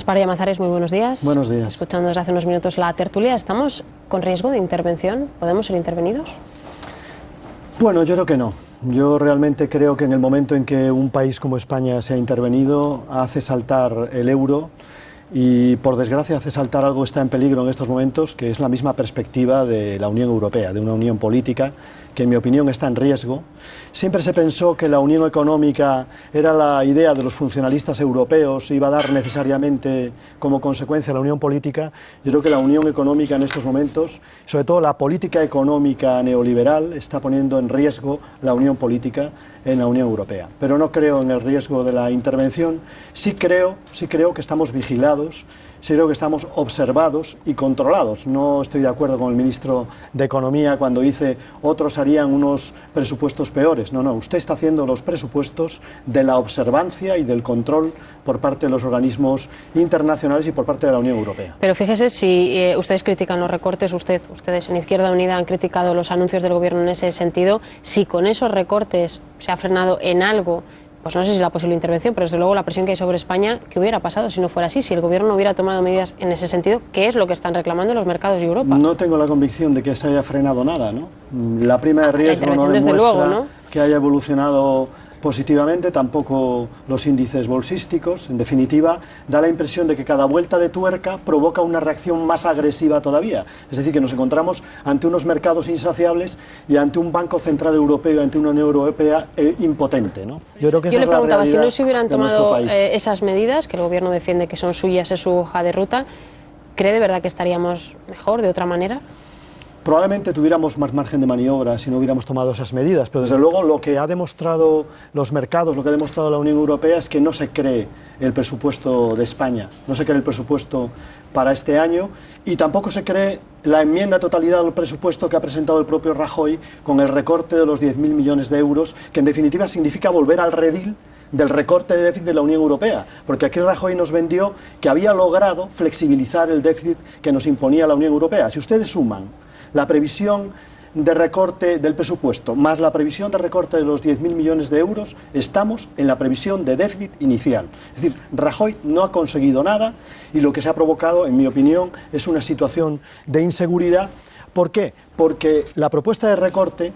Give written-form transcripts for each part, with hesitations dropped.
Gaspar Llamazares, muy buenos días. Buenos días. Escuchando desde hace unos minutos la tertulia, ¿estamos con riesgo de intervención? ¿Podemos ser intervenidos? Bueno, yo creo que no. Yo realmente creo que en el momento en que un país como España se ha intervenido, hace saltar el euro y, por desgracia, hace saltar algo que está en peligro en estos momentos, que es la misma perspectiva de la Unión Europea, de una unión política que, en mi opinión, está en riesgo. Siempre se pensó que la unión económica era la idea de los funcionalistas europeos, iba a dar necesariamente como consecuencia la unión política. Yo creo que la unión económica en estos momentos, sobre todo la política económica neoliberal, está poniendo en riesgo la unión política en la Unión Europea. Pero no creo en el riesgo de la intervención. Sí creo que estamos vigilados, sí creo que estamos observados y controlados. No estoy de acuerdo con el ministro de Economía cuando dice otros harían unos presupuestos peores. No, usted está haciendo los presupuestos de la observancia y del control por parte de los organismos internacionales y por parte de la Unión Europea. Pero fíjese, si ustedes critican los recortes, ustedes en Izquierda Unida han criticado los anuncios del Gobierno en ese sentido, si con esos recortes se ha frenado en algo, pues no sé si la posible intervención, pero desde luego la presión que hay sobre España, ¿qué hubiera pasado si no fuera así? Si el Gobierno no hubiera tomado medidas en ese sentido, ¿qué es lo que están reclamando los mercados de Europa? No tengo la convicción de que se haya frenado nada, ¿no? La prima de riesgo no demuestra que haya evolucionado positivamente, tampoco los índices bolsísticos. En definitiva, da la impresión de que cada vuelta de tuerca provoca una reacción más agresiva todavía. Es decir, que nos encontramos ante unos mercados insaciables y ante un Banco Central Europeo y ante una Unión Europea impotente, ¿no? Yo le preguntaba, si no se hubieran tomado esas medidas, que el Gobierno defiende que son suyas, es su hoja de ruta, ¿cree de verdad que estaríamos mejor, de otra manera? Probablemente tuviéramos más margen de maniobra si no hubiéramos tomado esas medidas, pero desde luego lo que ha demostrado los mercados, lo que ha demostrado la Unión Europea es que no se cree el presupuesto de España, no se cree el presupuesto para este año y tampoco se cree la enmienda a totalidad del presupuesto que ha presentado el propio Rajoy con el recorte de los 10.000 millones de euros, que en definitiva significa volver al redil del recorte de déficit de la Unión Europea, porque aquí Rajoy nos vendió que había logrado flexibilizar el déficit que nos imponía la Unión Europea. Si ustedes suman la previsión de recorte del presupuesto más la previsión de recorte de los 10.000 millones de euros, estamos en la previsión de déficit inicial. Es decir, Rajoy no ha conseguido nada y lo que se ha provocado, en mi opinión, es una situación de inseguridad. ¿Por qué? Porque la propuesta de recorte,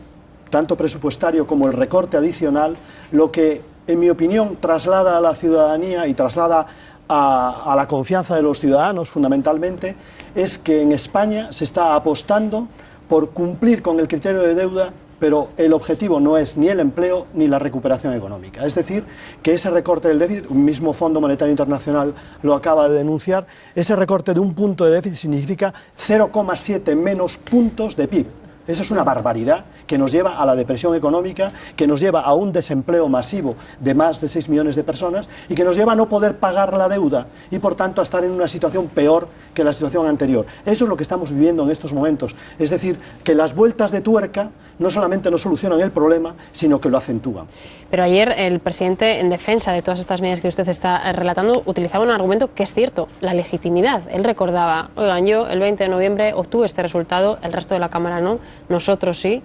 tanto presupuestario como el recorte adicional, lo que, en mi opinión, traslada a la ciudadanía y traslada a la confianza de los ciudadanos, fundamentalmente, es que en España se está apostando por cumplir con el criterio de deuda, pero el objetivo no es ni el empleo ni la recuperación económica. Es decir, que ese recorte del déficit, un mismo Fondo Monetario Internacional lo acaba de denunciar, ese recorte de un punto de déficit significa 0,7 menos puntos de PIB. Eso es una barbaridad que nos lleva a la depresión económica, que nos lleva a un desempleo masivo de más de 6 millones de personas y que nos lleva a no poder pagar la deuda y, por tanto, a estar en una situación peor que la situación anterior. Eso es lo que estamos viviendo en estos momentos. Es decir, que las vueltas de tuerca no solamente no solucionan el problema, sino que lo acentúan. Pero ayer el presidente, en defensa de todas estas medidas que usted está relatando, utilizaba un argumento que es cierto, la legitimidad. Él recordaba, oigan, yo el 20 de noviembre obtuve este resultado, el resto de la Cámara no, nosotros sí.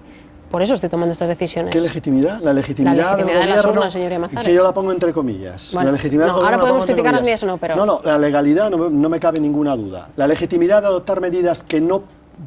Por eso estoy tomando estas decisiones. ¿Qué legitimidad? La legitimidad del de las urnas, señor Llamazares. Que yo la pongo entre comillas. Bueno, la legitimidad no, ahora podemos criticar las medidas o no, pero... No, la legalidad no me cabe ninguna duda. La legitimidad de adoptar medidas que no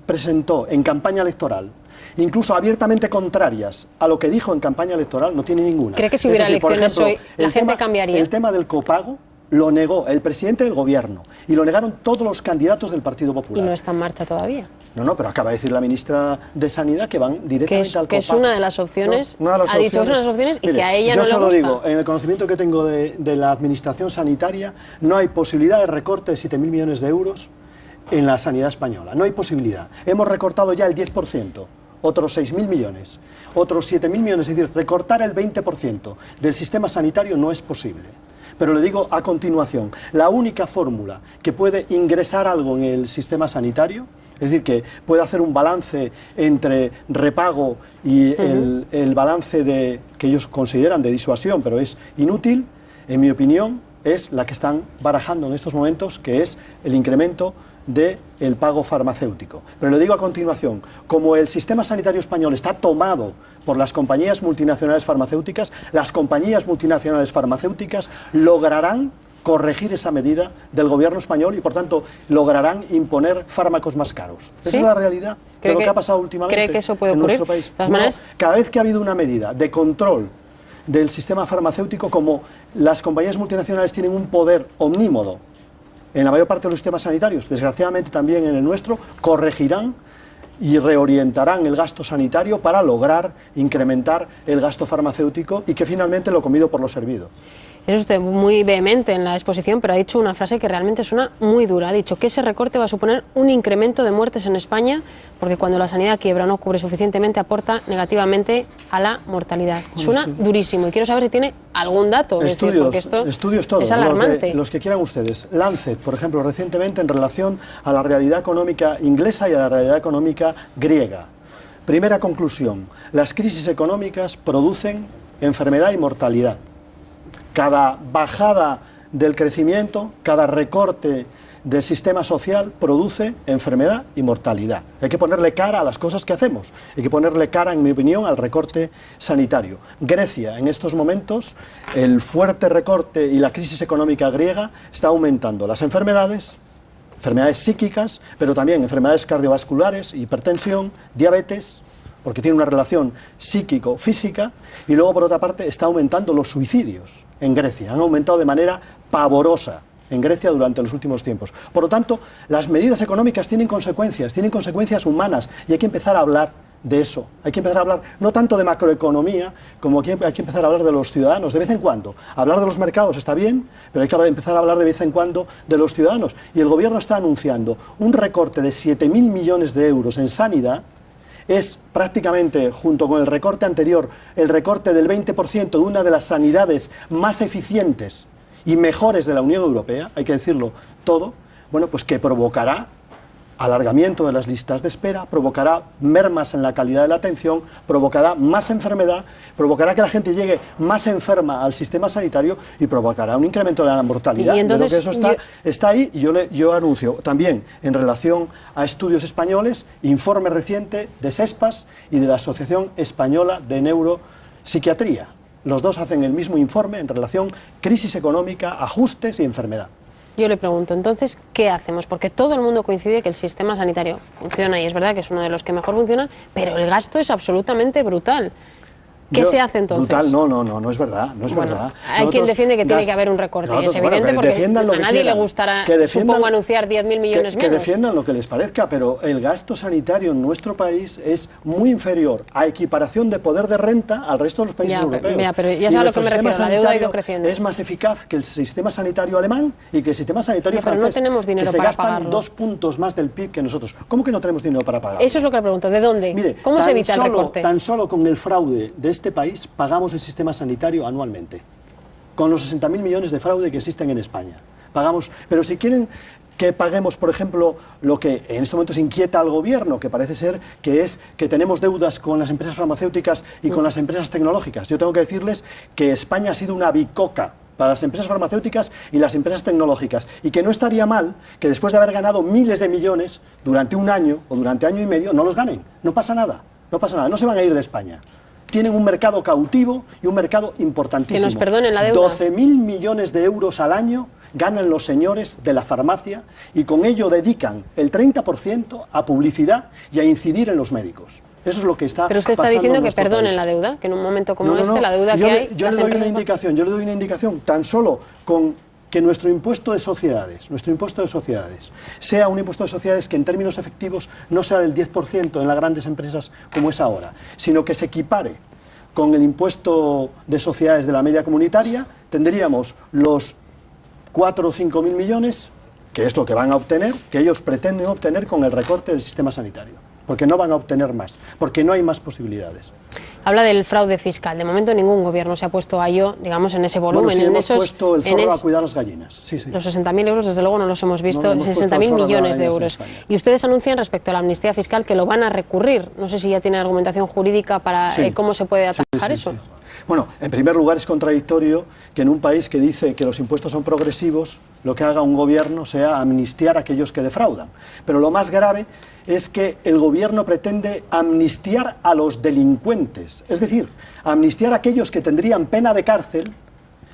presentó en campaña electoral, incluso abiertamente contrarias a lo que dijo en campaña electoral, no tiene ninguna. ¿Cree que si hubiera elecciones hoy la gente cambiaría? El tema del copago lo negó el presidente del Gobierno y lo negaron todos los candidatos del Partido Popular. ¿Y no está en marcha todavía? No, pero acaba de decir la ministra de Sanidad que van directamente al copago. Que es una de las opciones, ha dicho que es una de las opciones y que a ella no le gusta. Yo solo digo, en el conocimiento que tengo de la administración sanitaria, no hay posibilidad de recorte de 7.000 millones de euros en la sanidad española. No hay posibilidad. Hemos recortado ya el 10%. Otros 6.000 millones, otros 7.000 millones, es decir, recortar el 20% del sistema sanitario no es posible. Pero le digo a continuación, la única fórmula que puede ingresar algo en el sistema sanitario, es decir, que puede hacer un balance entre repago y el balance que ellos consideran de disuasión, pero es inútil, en mi opinión, es la que están barajando en estos momentos, que es el incremento del pago farmacéutico. Pero le digo a continuación, como el sistema sanitario español está tomado por las compañías multinacionales farmacéuticas, las compañías multinacionales farmacéuticas lograrán corregir esa medida del gobierno español y, por tanto, lograrán imponer fármacos más caros. Esa ¿Sí? es la realidad de lo que ha pasado últimamente ¿Cree que eso puede en ocurrir? nuestro país. De todas maneras, cada vez que ha habido una medida de control del sistema farmacéutico, como las compañías multinacionales tienen un poder omnímodo en la mayor parte de los sistemas sanitarios, desgraciadamente también en el nuestro, corregirán y reorientarán el gasto sanitario para lograr incrementar el gasto farmacéutico y que finalmente lo comido por lo servido. Es usted muy vehemente en la exposición, pero ha dicho una frase que realmente suena muy dura. Ha dicho que ese recorte va a suponer un incremento de muertes en España porque cuando la sanidad quiebra o no cubre suficientemente aporta negativamente a la mortalidad. Suena durísimo y quiero saber si tiene algún dato. Estudios todos, es alarmante. los que quieran ustedes. Lancet, por ejemplo, recientemente en relación a la realidad económica inglesa y a la realidad económica griega. Primera conclusión, las crisis económicas producen enfermedad y mortalidad. Cada bajada del crecimiento, cada recorte del sistema social produce enfermedad y mortalidad. Hay que ponerle cara a las cosas que hacemos. Hay que ponerle cara, en mi opinión, al recorte sanitario. Grecia, en estos momentos, el fuerte recorte y la crisis económica griega está aumentando las enfermedades psíquicas, pero también enfermedades cardiovasculares, hipertensión, diabetes, porque tiene una relación psíquico-física, y luego, por otra parte, está aumentando los suicidios en Grecia. Han aumentado de manera pavorosa en Grecia durante los últimos tiempos. Por lo tanto, las medidas económicas tienen consecuencias humanas, y hay que empezar a hablar de eso. Hay que empezar a hablar no tanto de macroeconomía, como hay que empezar a hablar de los ciudadanos, de vez en cuando. Hablar de los mercados está bien, pero hay que empezar a hablar de vez en cuando de los ciudadanos. Y el gobierno está anunciando un recorte de 7.000 millones de euros en sanidad. Es prácticamente, junto con el recorte anterior, el recorte del 20% de una de las sanidades más eficientes y mejores de la Unión Europea, hay que decirlo todo, bueno, pues que provocará alargamiento de las listas de espera, provocará mermas en la calidad de la atención, provocará más enfermedad, provocará que la gente llegue más enferma al sistema sanitario y provocará un incremento de la mortalidad. Y entonces, de lo que eso está ahí, y yo anuncio también, en relación a estudios españoles, informe reciente de SESPAS y de la Asociación Española de Neuropsiquiatría. Los dos hacen el mismo informe en relación crisis económica, ajustes y enfermedad. Yo le pregunto, entonces, ¿qué hacemos? Porque todo el mundo coincide que el sistema sanitario funciona y es verdad que es uno de los que mejor funciona, pero el gasto es absolutamente brutal. ¿Qué se hace entonces? Brutal, no es verdad, no es verdad. Hay quien defiende que tiene que haber un recorte, y es evidente porque a nadie le gustará, supongo, anunciar 10.000 millones menos. Que defiendan lo que les parezca, pero el gasto sanitario en nuestro país es muy inferior a equiparación de poder de renta al resto de los países europeos. Pero ya sabe a lo que me refiero, la deuda ha ido creciendo. Es más eficaz que el sistema sanitario alemán y que el sistema sanitario francés, pero no tenemos dinero que se para gastan pagarlo. 2 puntos más del PIB que nosotros. ¿Cómo que no tenemos dinero para pagarlo? Eso es lo que le pregunto, ¿de dónde? Mire, ¿Cómo se evita el recorte? Tan solo con el fraude de este país pagamos el sistema sanitario anualmente, con los 60.000 millones de fraude que existen en España. Pagamos, pero si quieren que paguemos, por ejemplo, lo que en estos momentos inquieta al gobierno, que parece ser que es que tenemos deudas con las empresas farmacéuticas y con las empresas tecnológicas. Yo tengo que decirles que España ha sido una bicoca para las empresas farmacéuticas y las empresas tecnológicas, y que no estaría mal que después de haber ganado miles de millones durante un año o durante año y medio, no los ganen. No pasa nada, no se van a ir de España. Tienen un mercado cautivo y un mercado importantísimo. Que nos perdonen la deuda. 12.000 millones de euros al año ganan los señores de la farmacia, y con ello dedican el 30% a publicidad y a incidir en los médicos. Eso es lo que está pasando. Pero usted está diciendo que perdonen país. la deuda, que en un momento como la deuda que hay... Yo le doy una indicación, tan solo con que nuestro impuesto de sociedades sea un impuesto de sociedades que en términos efectivos no sea del 10% en las grandes empresas como es ahora, sino que se equipare con el impuesto de sociedades de la media comunitaria, tendríamos los 4 o 5.000 millones, que es lo que van a obtener, que ellos pretenden obtener con el recorte del sistema sanitario, porque no van a obtener más, porque no hay más posibilidades. Habla del fraude fiscal. De momento ningún gobierno se ha puesto a ello, digamos, en ese volumen. Bueno, sí, en hemos puesto el zorro a cuidar las gallinas. Sí. Los 60.000 euros, desde luego, no los hemos visto. 60.000 millones de euros. Y ustedes anuncian respecto a la amnistía fiscal que lo van a recurrir. No sé si ya tienen argumentación jurídica para cómo se puede atajar eso. Bueno, en primer lugar es contradictorio que en un país que dice que los impuestos son progresivos, lo que haga un gobierno sea amnistiar a aquellos que defraudan. Pero lo más grave es que el gobierno pretende amnistiar a los delincuentes, es decir, amnistiar a aquellos que tendrían pena de cárcel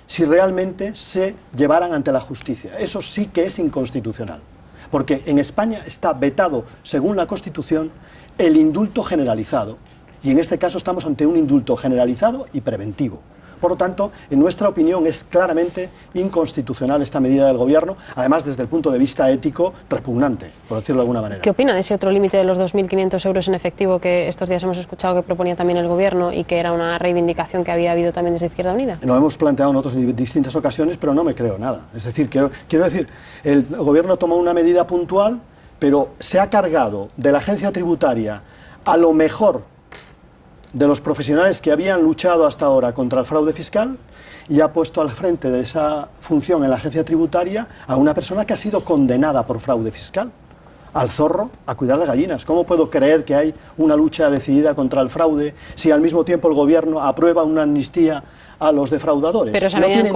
si realmente se llevaran ante la justicia. Eso sí que es inconstitucional, porque en España está vetado, según la Constitución, el indulto generalizado, y en este caso estamos ante un indulto generalizado y preventivo. Por lo tanto, en nuestra opinión es claramente inconstitucional esta medida del Gobierno, además desde el punto de vista ético repugnante, por decirlo de alguna manera. ¿Qué opina de ese otro límite de los 2.500 euros en efectivo que estos días hemos escuchado que proponía también el Gobierno y que era una reivindicación que había habido también desde Izquierda Unida? Lo hemos planteado nosotros en distintas ocasiones, pero no me creo nada. Es decir, quiero decir, el Gobierno tomó una medida puntual, pero se ha cargado de la agencia tributaria a lo mejor de los profesionales que habían luchado hasta ahora contra el fraude fiscal y ha puesto al frente de esa función en la agencia tributaria a una persona que ha sido condenada por fraude fiscal, al zorro a cuidar las gallinas. ¿Cómo puedo creer que hay una lucha decidida contra el fraude si al mismo tiempo el Gobierno aprueba una amnistía a los defraudadores? Pero esa medida en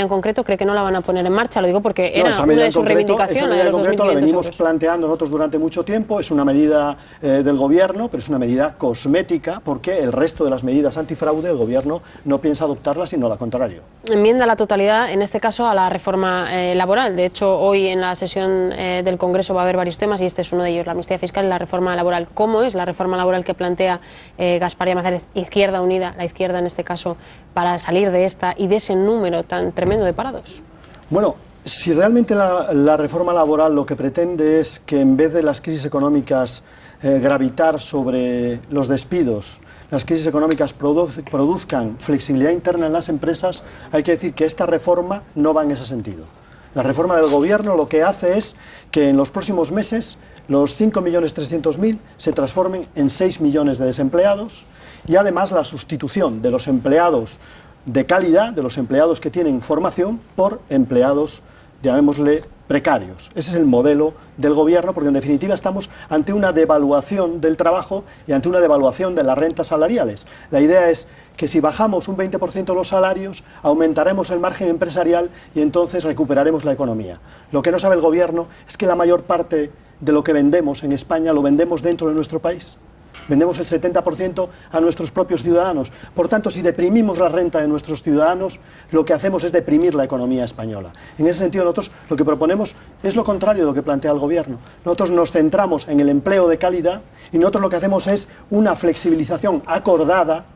concreto cree que no la van a poner en marcha. Lo digo porque era una de sus reivindicaciones, la de los 2.500 euros. La venimos planteando nosotros durante mucho tiempo. Es una medida del Gobierno, pero es una medida cosmética, porque el resto de las medidas antifraude el Gobierno no piensa adoptarlas, sino lo contrario. Enmienda a la totalidad, en este caso, a la reforma laboral. De hecho, hoy en la sesión del Congreso va a haber varios temas y este es uno de ellos, la amnistía fiscal y la reforma laboral. ¿Cómo es la reforma laboral que plantea Gaspar Llamazares, Izquierda Unida, la izquierda en este caso, para salir de esta y de ese número tan tremendo de parados? Bueno, si realmente la reforma laboral lo que pretende es que en vez de las crisis económicas gravitar sobre los despidos, las crisis económicas produzcan flexibilidad interna en las empresas, hay que decir que esta reforma no va en ese sentido. La reforma del Gobierno lo que hace es que en los próximos meses los 5.300.000 se transformen en 6 millones de desempleados y además la sustitución de los empleados de calidad, de los empleados que tienen formación, por empleados, llamémosle, precarios. Ese es el modelo del Gobierno, porque en definitiva estamos ante una devaluación del trabajo y ante una devaluación de las rentas salariales. La idea es que si bajamos un 20% los salarios, aumentaremos el margen empresarial y entonces recuperaremos la economía. Lo que no sabe el Gobierno es que la mayor parte de lo que vendemos en España lo vendemos dentro de nuestro país. Vendemos el 70% a nuestros propios ciudadanos. Por tanto, si deprimimos la renta de nuestros ciudadanos, lo que hacemos es deprimir la economía española. En ese sentido, nosotros lo que proponemos es lo contrario de lo que plantea el Gobierno. Nosotros nos centramos en el empleo de calidad y nosotros lo que hacemos es una flexibilización acordada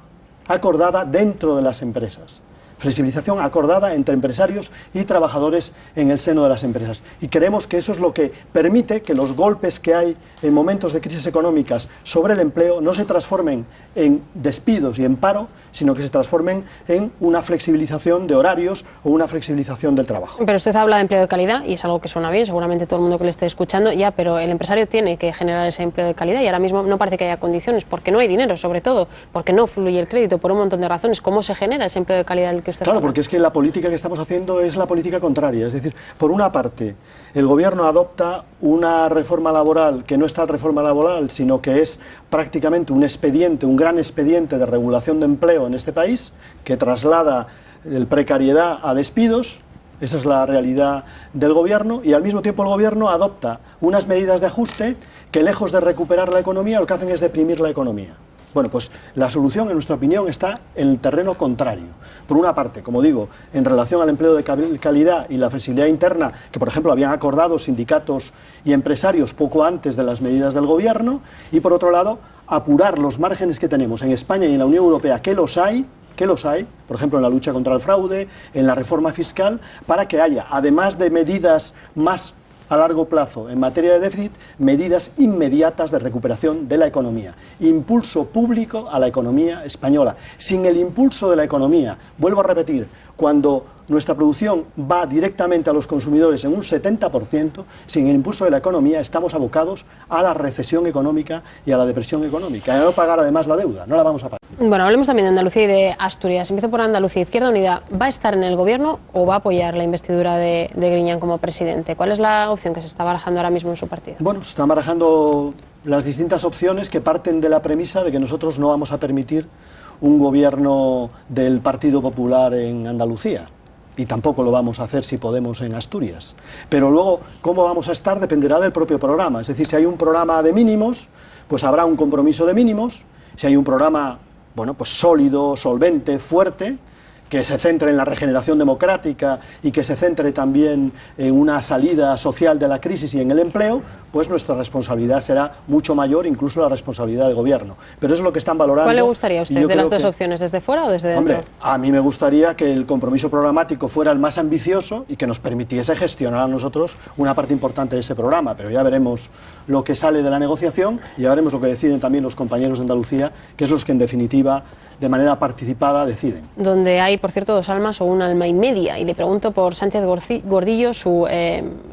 dentro de las empresas. Flexibilización acordada entre empresarios y trabajadores en el seno de las empresas. Y creemos que eso es lo que permite que los golpes que hay en momentos de crisis económicas sobre el empleo no se transformen en despidos y en paro, sino que se transformen en una flexibilización de horarios o una flexibilización del trabajo. Pero usted habla de empleo de calidad y es algo que suena bien, seguramente todo el mundo que le esté escuchando ya, pero el empresario tiene que generar ese empleo de calidad y ahora mismo no parece que haya condiciones, porque no hay dinero, sobre todo, porque no fluye el crédito, por un montón de razones. ¿Cómo se genera ese empleo de calidad del que usted Claro, habla? porque es que la política que estamos haciendo es la política contraria. Es decir, por una parte, el Gobierno adopta una reforma laboral que no es tal reforma laboral, sino que es prácticamente un expediente, un gran expediente de regulación de empleo en este país, que traslada el precariedad a despidos. Esa es la realidad del Gobierno, y al mismo tiempo el Gobierno adopta unas medidas de ajuste que, lejos de recuperar la economía, lo que hacen es deprimir la economía. Bueno, pues la solución, en nuestra opinión, está en el terreno contrario. Por una parte, como digo, en relación al empleo de calidad y la flexibilidad interna, que por ejemplo habían acordado sindicatos y empresarios poco antes de las medidas del Gobierno, y por otro lado, apurar los márgenes que tenemos en España y en la Unión Europea, que los hay, por ejemplo en la lucha contra el fraude, en la reforma fiscal, para que haya, además de medidas más a largo plazo en materia de déficit, medidas inmediatas de recuperación de la economía. Impulso público a la economía española. Sin el impulso de la economía, vuelvo a repetir, cuando nuestra producción va directamente a los consumidores en un 70%, sin el impulso de la economía estamos abocados a la recesión económica y a la depresión económica. Y a no pagar además la deuda, no la vamos a pagar. Bueno, hablemos también de Andalucía y de Asturias. Empiezo por Andalucía. ¿Izquierda Unida va a estar en el Gobierno o va a apoyar la investidura de Griñán como presidente? ¿Cuál es la opción que se está barajando ahora mismo en su partido? Bueno, se están barajando las distintas opciones que parten de la premisa de que nosotros no vamos a permitir un gobierno del Partido Popular en Andalucía. Y tampoco lo vamos a hacer, si podemos, en Asturias. Pero luego, cómo vamos a estar dependerá del propio programa. Es decir, si hay un programa de mínimos, pues habrá un compromiso de mínimos. Si hay un programa, bueno, pues sólido, solvente, fuerte, que se centre en la regeneración democrática y que se centre también en una salida social de la crisis y en el empleo, pues nuestra responsabilidad será mucho mayor, incluso la responsabilidad de gobierno. Pero eso es lo que están valorando. ¿Cuál le gustaría a usted de las dos opciones, desde fuera o desde dentro? Hombre, a mí me gustaría que el compromiso programático fuera el más ambicioso y que nos permitiese gestionar a nosotros una parte importante de ese programa, pero ya veremos lo que sale de la negociación y ya veremos lo que deciden también los compañeros de Andalucía, que es los que en definitiva de manera participada deciden. Donde hay, por cierto, dos almas o un alma y media. Y le pregunto por Sánchez Gordillo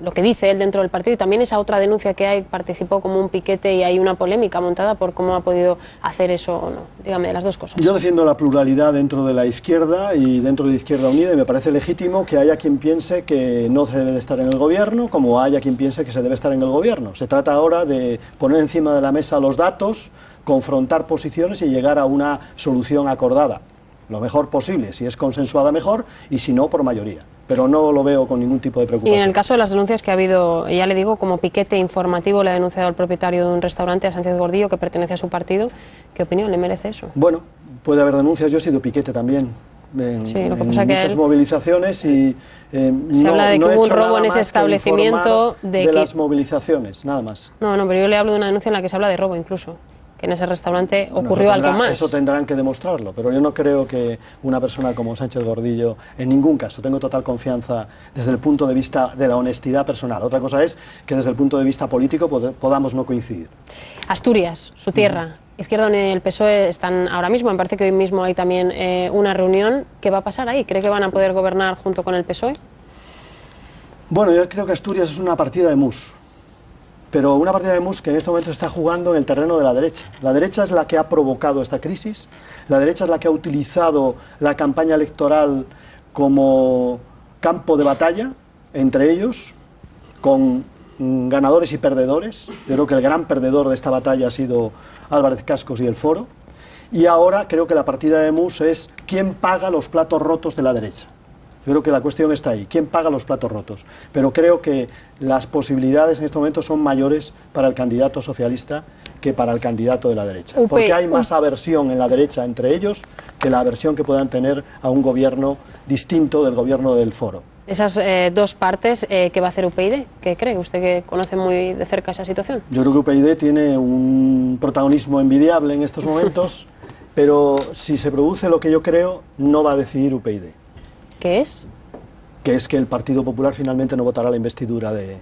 lo que dice él dentro del partido y también esa otra denuncia que hay, participó como un piquete y hay una polémica montada por cómo ha podido hacer eso o no. Dígame, de las dos cosas. Yo defiendo la pluralidad dentro de la izquierda y dentro de Izquierda Unida y me parece legítimo que haya quien piense que no se debe de estar en el gobierno como haya quien piense que se debe estar en el gobierno. Se trata ahora de poner encima de la mesa los datos, confrontar posiciones y llegar a una solución acordada, lo mejor posible, si es consensuada mejor y si no, por mayoría. Pero no lo veo con ningún tipo de preocupación. Y en el caso de las denuncias que ha habido, ya le digo, como piquete informativo le ha denunciado el propietario de un restaurante, a Sánchez Gordillo, que pertenece a su partido, ¿qué opinión le merece eso? Bueno, puede haber denuncias, yo he sido piquete también. Sí, lo que pasa muchas que movilizaciones y se habla de que hubo un robo en ese establecimiento de las movilizaciones, nada más. No, pero yo le hablo de una denuncia en la que se habla de robo incluso, que en ese restaurante ocurrió algo más. Eso tendrán que demostrarlo, pero yo no creo que una persona como Sánchez Gordillo, en ningún caso, tengo total confianza desde el punto de vista de la honestidad personal. Otra cosa es que desde el punto de vista político podamos no coincidir. Asturias, su tierra. Izquierda Unida y el PSOE están ahora mismo, me parece que hoy mismo hay también una reunión. ¿Qué va a pasar ahí? ¿Cree que van a poder gobernar junto con el PSOE? Bueno, yo creo que Asturias es una partida de mus, pero una partida de mus que en este momento está jugando en el terreno de la derecha. La derecha es la que ha provocado esta crisis, la derecha es la que ha utilizado la campaña electoral como campo de batalla entre ellos, con ganadores y perdedores. Yo creo que el gran perdedor de esta batalla ha sido Álvarez Cascos y el Foro, y ahora creo que la partida de mus es quién paga los platos rotos de la derecha. Yo creo que la cuestión está ahí, quién paga los platos rotos, pero creo que las posibilidades en este momento son mayores para el candidato socialista que para el candidato de la derecha, porque hay más aversión en la derecha entre ellos que la aversión que puedan tener a un gobierno distinto del gobierno del Foro. Esas dos partes, ¿qué va a hacer UPyD? ¿Qué cree usted que conoce muy de cerca esa situación? Yo creo que UPyD tiene un protagonismo envidiable en estos momentos, pero si se produce lo que yo creo, no va a decidir UPyD. ¿Qué es? Que es que el Partido Popular finalmente no votará la investidura de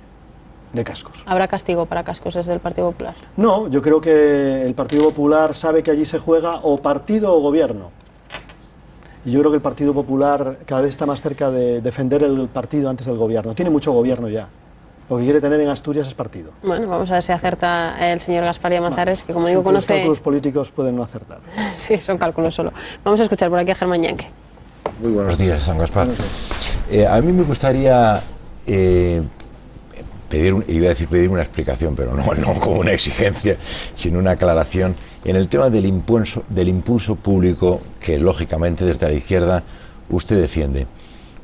Cascos. ¿Habrá castigo para Cascos desde el Partido Popular? No, yo creo que el Partido Popular sabe que allí se juega o partido o gobierno. Y yo creo que el Partido Popular cada vez está más cerca de defender el partido antes del gobierno. Tiene mucho gobierno ya. Lo que quiere tener en Asturias es partido. Bueno, vamos a ver si acerta el señor Gaspar Llamazares, que como digo conoce... Los cálculos políticos pueden no acertar. Sí, son cálculos solo. Vamos a escuchar por aquí a Germán Llanque. Muy buenos días, San Gaspar. A mí me gustaría pedir una explicación, pero no como una exigencia, sino una aclaración en el tema del impulso público que, lógicamente, desde la izquierda usted defiende.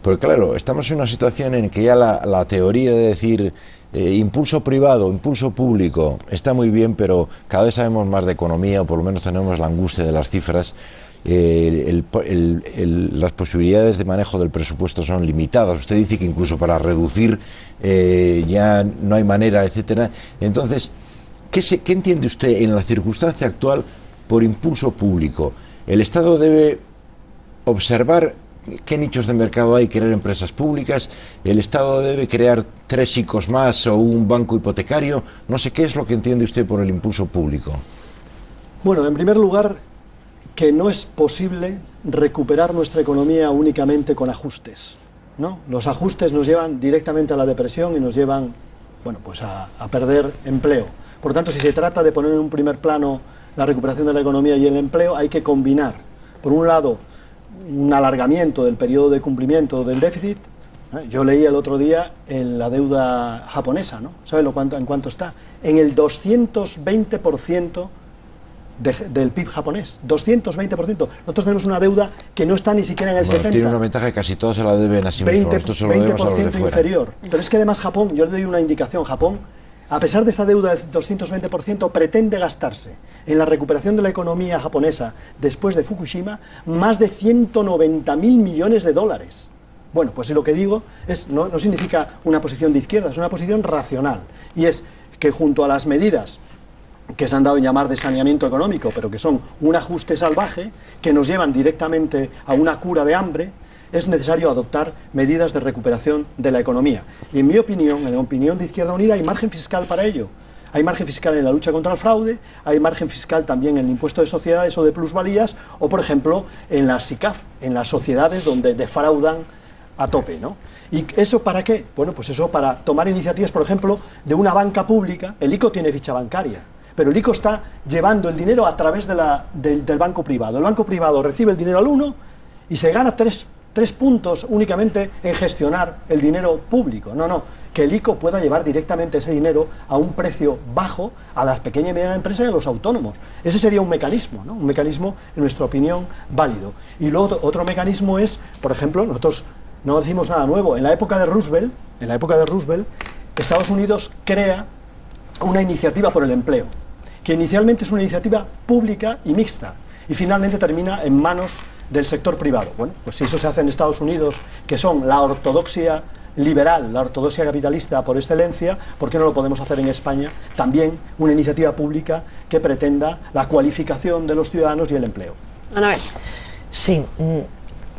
Porque, claro, estamos en una situación en que ya la teoría de decir impulso privado, impulso público, está muy bien, pero cada vez sabemos más de economía, o por lo menos tenemos la angustia de las cifras. Las posibilidades de manejo del presupuesto son limitadas. Usted dice que incluso para reducir ya no hay manera, etcétera. Entonces, ¿qué entiende usted en la circunstancia actual por impulso público? ¿El Estado debe observar qué nichos de mercado hay, crear empresas públicas? ¿El Estado debe crear 3 ICOs más o un banco hipotecario? No sé, ¿qué es lo que entiende usted por el impulso público? Bueno, en primer lugar, que no es posible recuperar nuestra economía únicamente con ajustes, ¿no? Los ajustes nos llevan directamente a la depresión y nos llevan, bueno, pues a perder empleo. Por tanto, si se trata de poner en un primer plano la recuperación de la economía y el empleo, hay que combinar, por un lado, un alargamiento del periodo de cumplimiento del déficit. Yo leía el otro día en la deuda japonesa, ¿no? ¿Saben en cuánto está? En el 220% del PIB japonés, 220%. Nosotros tenemos una deuda que no está ni siquiera en el 70%. Tiene una ventaja que casi todos se la deben a sí mismos. 20% inferior. Pero es que además Japón, yo le doy una indicación, Japón a pesar de esa deuda del 220%, pretende gastarse en la recuperación de la economía japonesa después de Fukushima más de 190.000 millones de dólares. Bueno, pues lo que digo no significa una posición de izquierda, es una posición racional. Y es que junto a las medidas que se han dado en llamar de saneamiento económico, pero que son un ajuste salvaje, que nos llevan directamente a una cura de hambre, es necesario adoptar medidas de recuperación de la economía. Y en mi opinión, en la opinión de Izquierda Unida, hay margen fiscal para ello. Hay margen fiscal en la lucha contra el fraude, hay margen fiscal también en el impuesto de sociedades o de plusvalías, o por ejemplo en las SICAF, en las sociedades donde defraudan a tope, ¿no? ¿Y eso para qué? Bueno, pues eso para tomar iniciativas, por ejemplo, de una banca pública. El ICO tiene ficha bancaria, pero el ICO está llevando el dinero a través del banco privado. El banco privado recibe el dinero al 1 y se gana 3 puntos únicamente en gestionar el dinero público. No, que el ICO pueda llevar directamente ese dinero a un precio bajo a las pequeñas y medianas empresas y a los autónomos. Ese sería un mecanismo, ¿no? Un mecanismo, en nuestra opinión, válido. Y luego otro mecanismo es, por ejemplo, nosotros no decimos nada nuevo. En la época de Roosevelt, Estados Unidos crea una iniciativa por el empleo, que inicialmente es una iniciativa pública y mixta, y finalmente termina en manos del sector privado. Bueno, pues si eso se hace en Estados Unidos, que son la ortodoxia liberal, la ortodoxia capitalista por excelencia, ¿por qué no lo podemos hacer en España? También una iniciativa pública que pretenda la cualificación de los ciudadanos y el empleo. Anabel. Sí,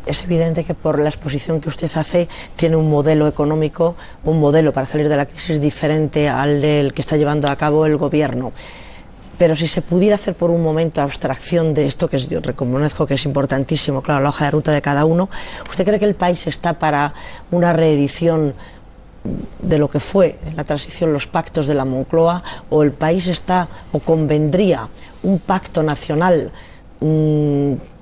es evidente que por la exposición que usted hace tiene un modelo económico, un modelo para salir de la crisis diferente al del que está llevando a cabo el gobierno. Pero si se pudiera hacer por un momento abstracción de esto, que yo reconozco que es importantísimo, claro, la hoja de ruta de cada uno, ¿usted cree que el país está para una reedición de lo que fue en la transición los pactos de la Moncloa, o el país está, o convendría un pacto nacional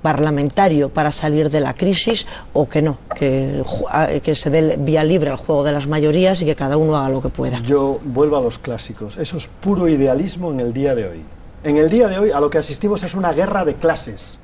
parlamentario para salir de la crisis, o que no, que se dé vía libre al juego de las mayorías y que cada uno haga lo que pueda? Yo vuelvo a los clásicos, eso es puro idealismo en el día de hoy. En el día de hoy a lo que asistimos es una guerra de clases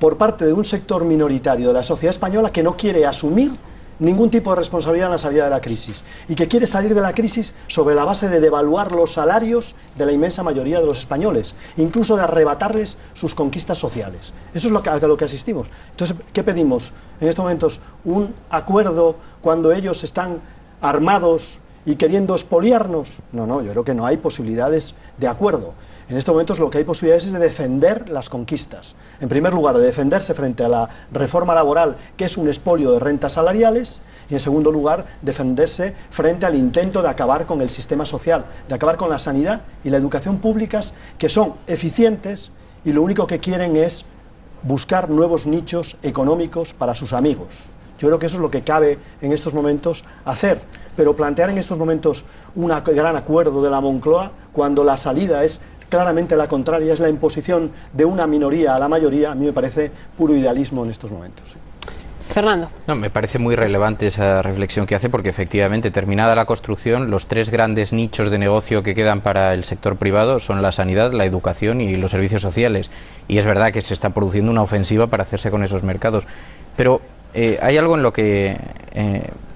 por parte de un sector minoritario de la sociedad española que no quiere asumir ningún tipo de responsabilidad en la salida de la crisis y que quiere salir de la crisis sobre la base de devaluar los salarios de la inmensa mayoría de los españoles, incluso de arrebatarles sus conquistas sociales. Eso es a lo que asistimos. Entonces, ¿qué pedimos en estos momentos? ¿Un acuerdo cuando ellos están armados y queriendo expoliarnos? No, yo creo que no hay posibilidades de acuerdo. En estos momentos lo que hay posibilidades es de defender las conquistas. En primer lugar, de defenderse frente a la reforma laboral, que es un expolio de rentas salariales, y en segundo lugar, defenderse frente al intento de acabar con el sistema social, de acabar con la sanidad y la educación públicas, que son eficientes y lo único que quieren es buscar nuevos nichos económicos para sus amigos. Yo creo que eso es lo que cabe en estos momentos hacer, pero plantear en estos momentos un gran acuerdo de la Moncloa, cuando la salida es claramente la contraria, es la imposición de una minoría a la mayoría, a mí me parece puro idealismo en estos momentos. Fernando. No, me parece muy relevante esa reflexión que hace, porque efectivamente, terminada la construcción, los 3 grandes nichos de negocio que quedan para el sector privado son la sanidad, la educación y los servicios sociales. Y es verdad que se está produciendo una ofensiva para hacerse con esos mercados. Pero hay algo en lo que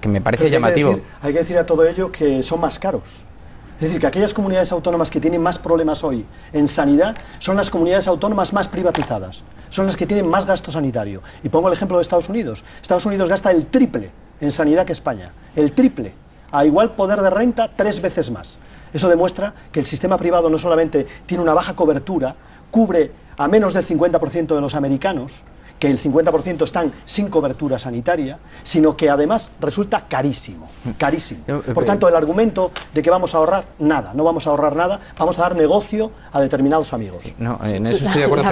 me parece llamativo. Hay que decir a todo ello que son más caros. Es decir, que aquellas comunidades autónomas que tienen más problemas hoy en sanidad son las comunidades autónomas más privatizadas, son las que tienen más gasto sanitario. Y pongo el ejemplo de Estados Unidos. Estados Unidos gasta el triple en sanidad que España, el triple, a igual poder de renta 3 veces más. Eso demuestra que el sistema privado no solamente tiene una baja cobertura, cubre a menos del 50% de los americanos, que el 50% están sin cobertura sanitaria, sino que además resulta carísimo, carísimo. Por tanto, el argumento de que vamos a ahorrar, nada, no vamos a ahorrar nada, vamos a dar negocio a determinados amigos. No, en eso estoy de acuerdo,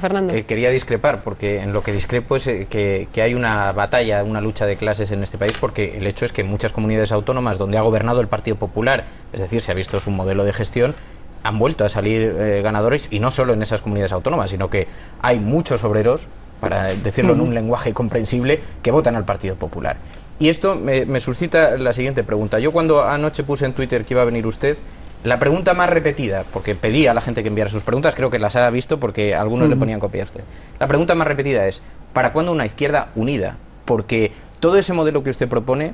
pero quería discrepar, porque en lo que discrepo es que hay una batalla, una lucha de clases en este país, porque el hecho es que en muchas comunidades autónomas donde ha gobernado el Partido Popular, es decir, se ha visto su modelo de gestión, han vuelto a salir ganadores, y no solo en esas comunidades autónomas, sino que hay muchos obreros, para decirlo en un lenguaje comprensible, que votan al Partido Popular. Y esto me suscita la siguiente pregunta. Yo cuando anoche puse en Twitter que iba a venir usted, la pregunta más repetida, porque pedí a la gente que enviara sus preguntas, creo que las ha visto porque algunos le ponían copia a usted. La pregunta más repetida es, ¿para cuándo una izquierda unida? Porque todo ese modelo que usted propone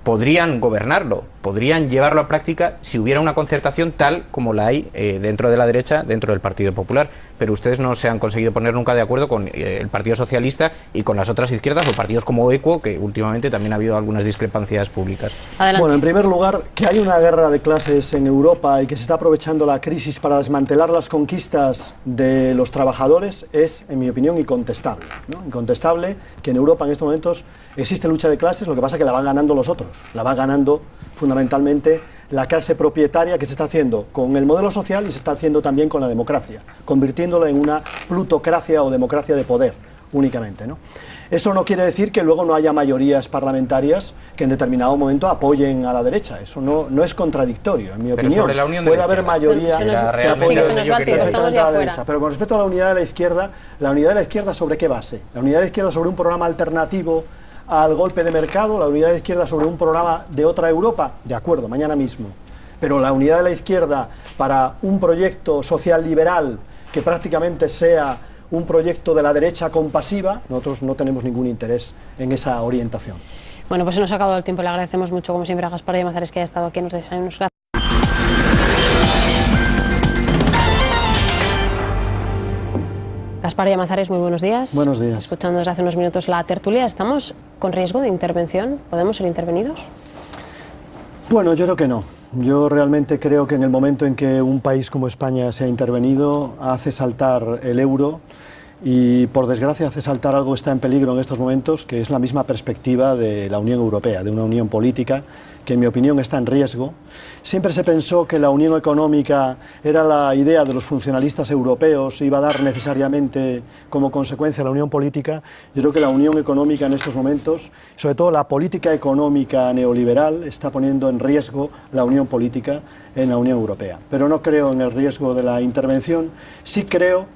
podrían gobernarlo, podrían llevarlo a práctica si hubiera una concertación tal como la hay dentro de la derecha, dentro del Partido Popular. Pero ustedes no se han conseguido poner nunca de acuerdo con el Partido Socialista y con las otras izquierdas o partidos como ECUO, que últimamente también ha habido algunas discrepancias públicas. Adelante. Bueno, en primer lugar, que hay una guerra de clases en Europa y que se está aprovechando la crisis para desmantelar las conquistas de los trabajadores es, en mi opinión, incontestable, ¿no? Incontestable que en Europa en estos momentos existe lucha de clases, lo que pasa es que la van ganando los otros. La va ganando fundamentalmente la clase propietaria, que se está haciendo con el modelo social y se está haciendo también con la democracia, convirtiéndola en una plutocracia o democracia de poder únicamente, ¿no? Eso no quiere decir que luego no haya mayorías parlamentarias que en determinado momento apoyen a la derecha. Eso no es contradictorio, en mi opinión. Sobre la unión de puede la haber mayoría que apoye a la derecha. Pero con respecto a la unidad de la izquierda, ¿sobre qué base? La unidad de la izquierda sobre un programa alternativo al golpe de mercado, la unidad de la izquierda sobre un programa de otra Europa, de acuerdo, mañana mismo. Pero la unidad de la izquierda para un proyecto social liberal que prácticamente sea un proyecto de la derecha compasiva, nosotros no tenemos ningún interés en esa orientación. Bueno, pues se nos ha acabado el tiempo. Le agradecemos mucho, como siempre, a Gaspar Llamazares que haya estado aquí en los desayunos. Gracias. Gaspar Llamazares, muy buenos días. Buenos días. Escuchando desde hace unos minutos la tertulia, ¿estamos con riesgo de intervención? ¿Podemos ser intervenidos? Bueno, yo creo que no. Yo realmente creo que en el momento en que un país como España se ha intervenido, hace saltar el euro y, por desgracia, hace saltar algo que está en peligro en estos momentos, que es la misma perspectiva de la Unión Europea, de una unión política que, en mi opinión, está en riesgo. Siempre se pensó que la unión económica era la idea de los funcionalistas europeos, iba a dar necesariamente como consecuencia la unión política. Yo creo que la unión económica en estos momentos, sobre todo la política económica neoliberal, está poniendo en riesgo la unión política en la Unión Europea. Pero no creo en el riesgo de la intervención. Sí creo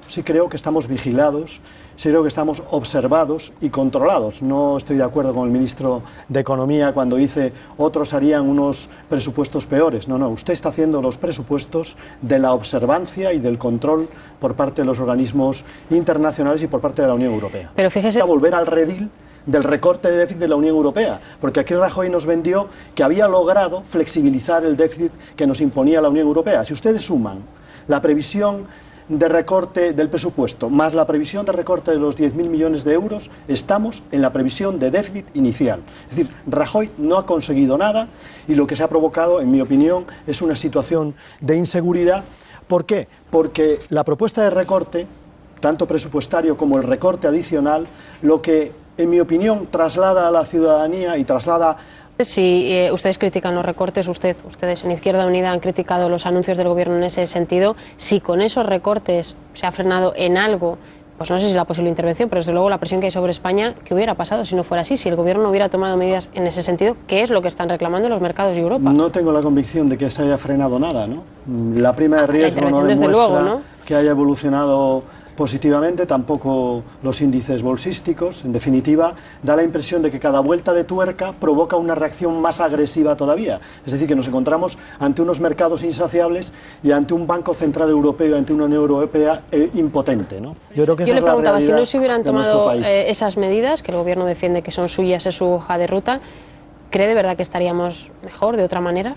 que estamos vigilados, sí creo que estamos observados y controlados. No estoy de acuerdo con el ministro de Economía cuando dice otros harían unos presupuestos peores. No, usted está haciendo los presupuestos de la observancia y del control por parte de los organismos internacionales y por parte de la Unión Europea. Pero fíjese... A volver al redil del recorte de déficit de la Unión Europea, porque aquí Rajoy nos vendió que había logrado flexibilizar el déficit que nos imponía la Unión Europea. Si ustedes suman la previsión de recorte del presupuesto más la previsión de recorte de los 10.000 millones de euros, estamos en la previsión de déficit inicial. Es decir, Rajoy no ha conseguido nada y lo que se ha provocado, en mi opinión, es una situación de inseguridad. ¿Por qué? Porque la propuesta de recorte, tanto presupuestario como el recorte adicional, lo que, en mi opinión, traslada a la ciudadanía y traslada... Si ustedes critican los recortes, ustedes en Izquierda Unida han criticado los anuncios del gobierno en ese sentido, si con esos recortes se ha frenado en algo, pues no sé si la posible intervención, pero desde luego la presión que hay sobre España, ¿qué hubiera pasado si no fuera así? Si el gobierno no hubiera tomado medidas en ese sentido, ¿qué es lo que están reclamando los mercados de Europa? No tengo la convicción de que se haya frenado nada, ¿no? La prima de riesgo no demuestra luego, ¿no? que haya evolucionado positivamente, tampoco los índices bolsísticos. En definitiva, da la impresión de que cada vuelta de tuerca provoca una reacción más agresiva todavía. Es decir, que nos encontramos ante unos mercados insaciables y ante un Banco Central Europeo, ante una Unión Europea impotente, ¿no? Yo le preguntaba, si no se hubieran tomado esas medidas, que el gobierno defiende que son suyas, es su hoja de ruta, ¿cree de verdad que estaríamos mejor, de otra manera?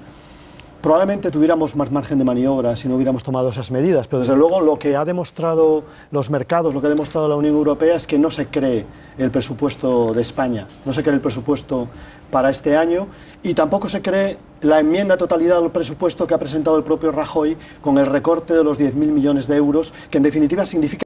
Probablemente tuviéramos más margen de maniobra si no hubiéramos tomado esas medidas, pero desde luego lo que ha demostrado los mercados, lo que ha demostrado la Unión Europea es que no se cree el presupuesto de España, no se cree el presupuesto para este año y tampoco se cree la enmienda a totalidad del presupuesto que ha presentado el propio Rajoy con el recorte de los 10.000 millones de euros, que en definitiva significa